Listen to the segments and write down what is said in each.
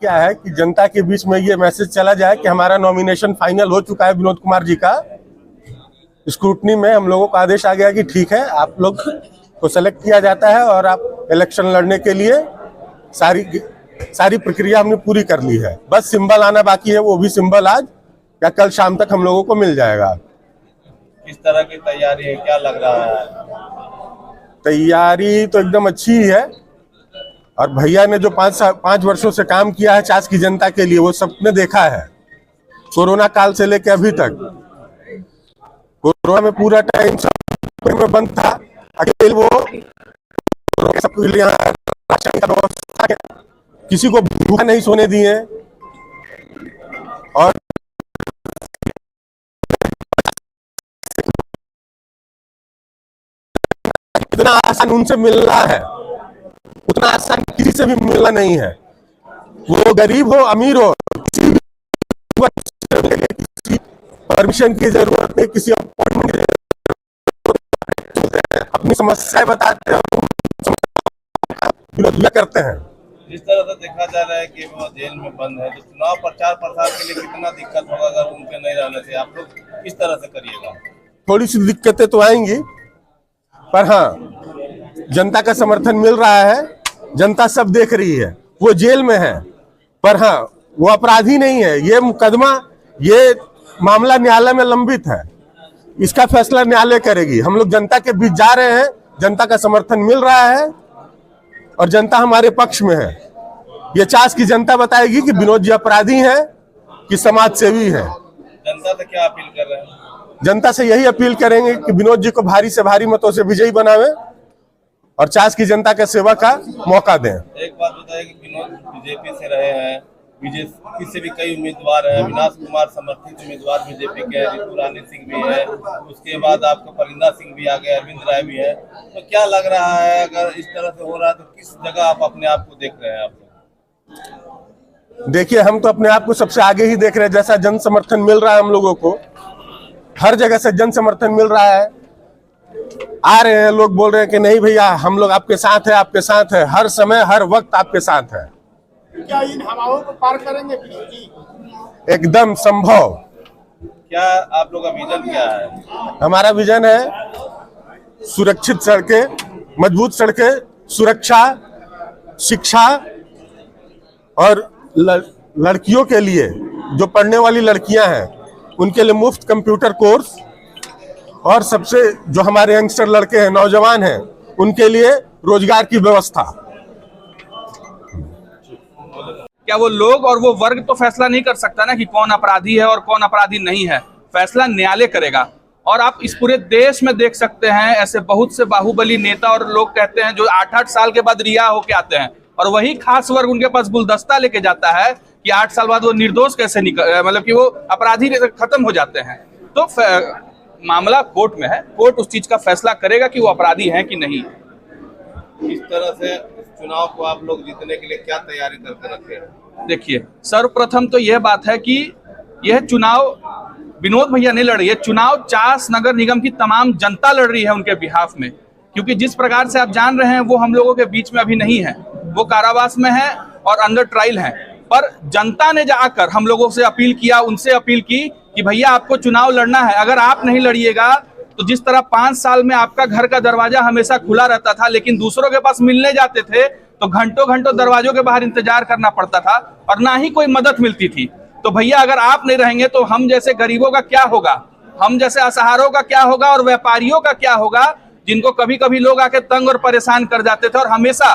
क्या है कि जनता के बीच में ये मैसेज चला जाए कि हमारा नॉमिनेशन फाइनल हो चुका है विनोद कुमार जी का। स्क्रूटनी में हम लोगों का आदेश आ गया कि ठीक है, आप लोग को सेलेक्ट किया जाता है और आप इलेक्शन लड़ने के लिए सारी प्रक्रिया हमने पूरी कर ली है। बस सिंबल आना बाकी है, वो भी सिंबल आज या कल शाम तक हम लोगों को मिल जाएगा। किस तरह की तैयारी है, क्या लग रहा है? तैयारी तो एकदम अच्छी ही है और भैया ने जो 5 वर्षों से काम किया है चास की जनता के लिए, वो सबने देखा है। कोरोना काल से लेकर अभी तक, कोरोना में पूरा टाइम सब में बंद था, अकेले वो सबके लिए राशन का व्यवस्था, किसी को भूखा नहीं सोने दिए और इतना आसान उनसे मिलना है, उतना आसान किसी से भी मिलना नहीं है। वो गरीब हो अमीर हो, किसी परमिशन की जरूरत नहीं, किसी अपॉइंटमेंट की जरूरत नहीं, अपनी समस्याएं बताते हैं, विरोध करते हैं। जिस तरह से देखा जा रहा है कि वो जेल में बंद है, तो चुनाव प्रचार प्रसार के लिए कितना दिक्कत होगा अगर उनके नहीं रहने से? आप लोग किस तरह से करिएगा? थोड़ी सी दिक्कतें तो आएंगी, पर हाँ, जनता का समर्थन मिल रहा है, जनता सब देख रही है। वो जेल में है पर हाँ, वो अपराधी नहीं है। ये मुकदमा, ये मामला न्यायालय में लंबित है, इसका फैसला न्यायालय करेगी। हम लोग जनता के बीच जा रहे हैं, जनता का समर्थन मिल रहा है और जनता हमारे पक्ष में है। ये चास की जनता बताएगी कि विनोद जी अपराधी हैं कि समाज सेवी हैं। जनता से क्या अपील कर रहे हैं? जनता से यही अपील करेंगे कि विनोद जी को भारी से भारी मतों से विजयी बनावे और चास की जनता के सेवा का मौका दें। एक बात बताइए कि विनोद बीजेपी से रहे हैं, बीजेपी से भी कई उम्मीदवार हैं, अविनाश कुमार समर्थित उम्मीदवार बीजेपी के, ऋतु रानी सिंह भी है, उसके बाद आपको परिंदा सिंह भी आ गए, अरविंद राय भी है। तो क्या लग रहा है, अगर इस तरह से हो रहा है तो किस जगह आप अपने आप को देख रहे हैं? आप देखिए, हम तो अपने आप को सबसे आगे ही देख रहे हैं। जैसा जन समर्थन मिल रहा है हम लोगों को, हर जगह से जन समर्थन मिल रहा है। आ रहे हैं लोग, बोल रहे हैं कि नहीं भैया, हम लोग आपके साथ है, आपके साथ है, हर समय हर वक्त आपके साथ है। क्या इन हवाओं को पार करेंगे विनोद जी? एकदम संभव। क्या आप लोग का विजन क्या है? हमारा विजन है सुरक्षित सड़कें, मजबूत सड़कें, सुरक्षा, शिक्षा और लड़कियों के लिए, जो पढ़ने वाली लड़कियां हैं उनके लिए मुफ्त कंप्यूटर कोर्स, और सबसे जो हमारे यंगस्टर लड़के हैं, नौजवान हैं, उनके लिए रोजगार की व्यवस्था। क्या वो लोग और वो वर्ग तो फैसला नहीं कर सकता ना कि कौन अपराधी है और कौन अपराधी नहीं है? फैसला न्यायालय करेगा। और आप इस पूरे देश में देख सकते हैं, ऐसे बहुत से बाहुबली नेता और लोग कहते हैं जो 8-8 साल के बाद रिहा होके आते हैं, और वही खास वर्ग उनके पास गुलदस्ता लेके जाता है कि 8 साल बाद वो निर्दोष कैसे मतलब कि वो अपराधी खत्म हो जाते हैं। तो मामला कोर्ट में है, कोर्ट उस चीज का फैसला करेगा कि वो अपराधी हैं कि नहीं। इस तरह से चुनाव को आप लोग जीतने के लिए क्या तैयारी करके रखे हैं? देखिए, सर्वप्रथम तो यह बात है कि यह चुनाव विनोद भैया नहीं लड़ रही है, चुनाव चास नगर निगम की तमाम जनता लड़ रही है उनके बिहाफ में। क्योंकि जिस प्रकार से आप जान रहे हैं, वो हम लोगों के बीच में अभी नहीं है, वो कारावास में है और अंडर ट्रायल है। पर जनता ने जाकर हम लोगों से अपील किया, उनसे अपील की कि भैया आपको चुनाव लड़ना है। अगर आप नहीं लड़िएगा तो जिस तरह 5 साल में आपका घर का दरवाजा हमेशा खुला रहता था, लेकिन दूसरों के पास मिलने जाते थे तो घंटों घंटों दरवाजों के बाहर इंतजार करना पड़ता था और ना ही कोई मदद मिलती थी। तो भैया अगर आप नहीं रहेंगे तो हम जैसे गरीबों का क्या होगा, हम जैसे असहारों का क्या होगा और व्यापारियों का क्या होगा, जिनको कभी कभी लोग आके तंग और परेशान कर जाते थे। और हमेशा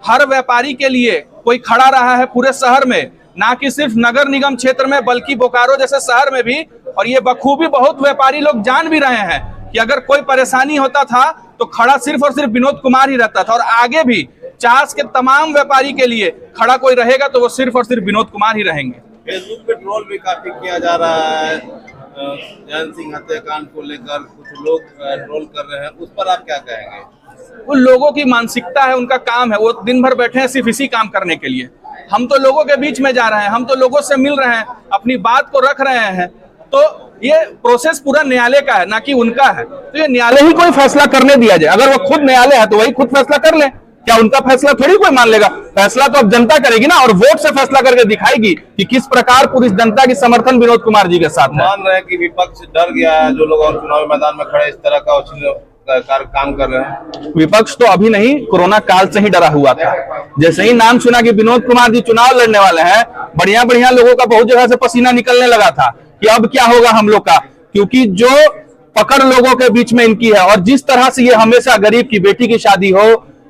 हर व्यापारी के लिए कोई खड़ा रहा है पूरे शहर में, ना कि सिर्फ नगर निगम क्षेत्र में बल्कि बोकारो जैसे शहर में भी। और ये बखूबी बहुत व्यापारी लोग जान भी रहे हैं कि अगर कोई परेशानी होता था तो खड़ा सिर्फ और सिर्फ विनोद कुमार ही रहता था, और आगे भी चास के तमाम व्यापारी के लिए खड़ा कोई रहेगा तो वो सिर्फ और सिर्फ विनोद कुमार ही रहेंगे। फेसबुक पे ट्रोल भी काफी किया जा रहा है, जयंत सिंह हत्याकांड को लेकर कुछ लोग ट्रोल कर रहे हैं, उस पर आप क्या कहेंगे? उन लोगों की मानसिकता है, उनका काम है, वो दिन भर बैठे हैं सिर्फ इसी काम करने के लिए। हम तो लोगों के बीच में जा रहे हैं, हम तो लोगों से मिल रहे हैं, अपनी बात को रख रहे हैं। तो ये प्रोसेस पूरा न्यायालय का है, ना कि उनका है। तो ये न्यायालय ही कोई फैसला करने दिया जाए। अगर वो खुद न्यायालय है तो वही खुद फैसला कर ले, क्या उनका फैसला थोड़ी कोई मान लेगा? फैसला तो अब जनता करेगी ना, और वोट से फैसला करके दिखाएगी कि किस प्रकार पूरी जनता की समर्थन विनोद कुमार जी के साथ है। मान रहे हैं कि विपक्ष डर गया है, जो लोग और चुनावी मैदान में खड़े इस तरह का काम कर रहे हैं। विपक्ष तो अभी नहीं, कोरोना काल से ही डरा हुआ था। जैसे ही नाम सुना कि विनोद कुमार जी चुनाव लड़ने वाले हैं, बढ़िया बढ़िया लोगों का बहुत जगह से पसीना निकलने लगा था कि अब क्या होगा हम लोग का, क्योंकि जो पकड़ लोगों के बीच में इनकी है, और जिस तरह से ये हमेशा गरीब की बेटी की शादी हो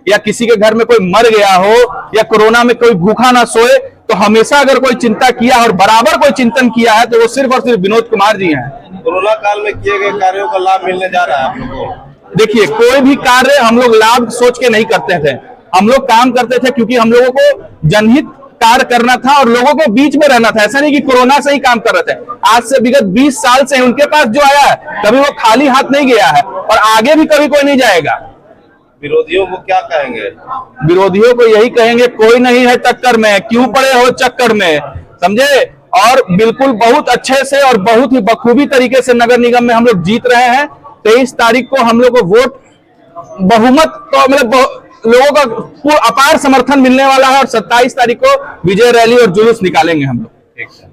या किसी के घर में कोई मर गया हो या कोरोना में कोई भूखा ना सोए, तो हमेशा अगर कोई चिंता किया और बराबर कोई चिंतन किया है तो वो सिर्फ और सिर्फ विनोद कुमार जी हैं। कोरोना काल में किए गए कार्यों का लाभ मिलने जा रहा है आप लोगों को? देखिए, कोई भी कार्य हम लोग लाभ सोच के नहीं करते थे, हम लोग काम करते थे क्योंकि हम लोगों को जनहित कार्य करना था और लोगों के बीच में रहना था। ऐसा नहीं कि कोरोना से ही काम कर रहे थे। आज से विगत 20 साल से उनके पास जो आया है कभी वो खाली हाथ नहीं गया है और आगे भी कभी कोई नहीं जाएगा। विरोधियों को क्या कहेंगे? विरोधियों को यही कहेंगे, कोई नहीं है टक्कर में, क्यों पड़े हो चक्कर में, समझे? और बिल्कुल बहुत अच्छे से और बहुत ही बखूबी तरीके से नगर निगम में हम लोग जीत रहे हैं। 23 तारीख को हम लोग को वोट बहुमत तो मतलब लोगों का अपार समर्थन मिलने वाला है और 27 तारीख को विजय रैली और जुलूस निकालेंगे हम लोग। ठीक है।